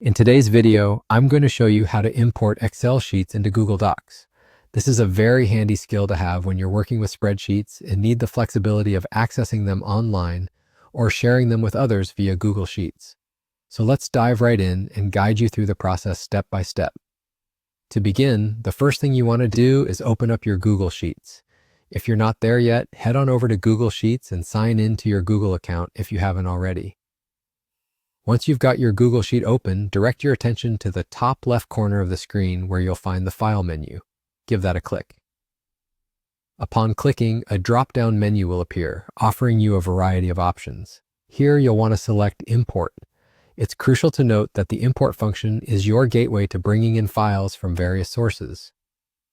In today's video, I'm going to show you how to import Excel sheets into Google Docs. This is a very handy skill to have when you're working with spreadsheets and need the flexibility of accessing them online or sharing them with others via Google Sheets. So let's dive right in and guide you through the process step by step. To begin, the first thing you want to do is open up your Google Sheets. If you're not there yet, head on over to Google Sheets and sign in to your Google account if you haven't already. Once you've got your Google Sheet open, direct your attention to the top left corner of the screen where you'll find the File menu. Give that a click. Upon clicking, a drop-down menu will appear, offering you a variety of options. Here you'll want to select Import. It's crucial to note that the import function is your gateway to bringing in files from various sources.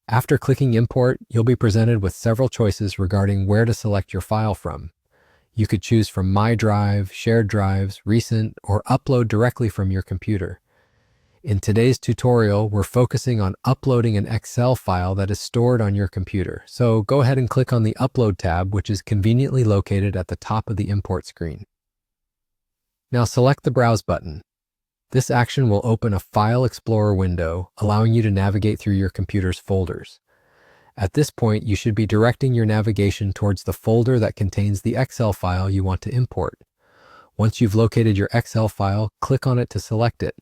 After clicking Import, you'll be presented with several choices regarding where to select your file from. You could choose from My Drive, Shared Drives, Recent, or Upload directly from your computer. In today's tutorial, we're focusing on uploading an Excel file that is stored on your computer. So go ahead and click on the Upload tab, which is conveniently located at the top of the import screen. Now select the Browse button. This action will open a File Explorer window, allowing you to navigate through your computer's folders. At this point, you should be directing your navigation towards the folder that contains the Excel file you want to import. Once you've located your Excel file, click on it to select it.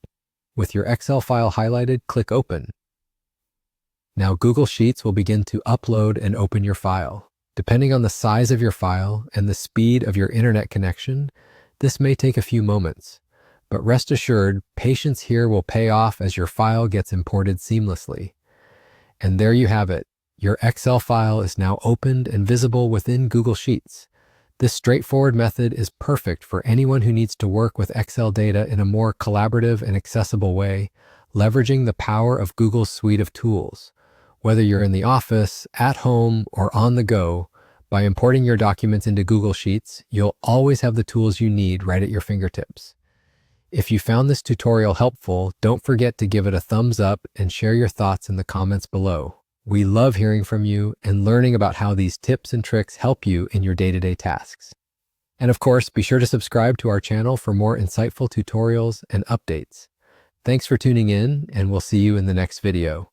With your Excel file highlighted, click Open. Now Google Sheets will begin to upload and open your file. Depending on the size of your file and the speed of your internet connection, this may take a few moments. But rest assured, patience here will pay off as your file gets imported seamlessly. And there you have it. Your Excel file is now opened and visible within Google Sheets. This straightforward method is perfect for anyone who needs to work with Excel data in a more collaborative and accessible way, leveraging the power of Google's suite of tools. Whether you're in the office, at home, or on the go, by importing your documents into Google Sheets, you'll always have the tools you need right at your fingertips. If you found this tutorial helpful, don't forget to give it a thumbs up and share your thoughts in the comments below. We love hearing from you and learning about how these tips and tricks help you in your day-to-day tasks. And of course, be sure to subscribe to our channel for more insightful tutorials and updates. Thanks for tuning in, and we'll see you in the next video.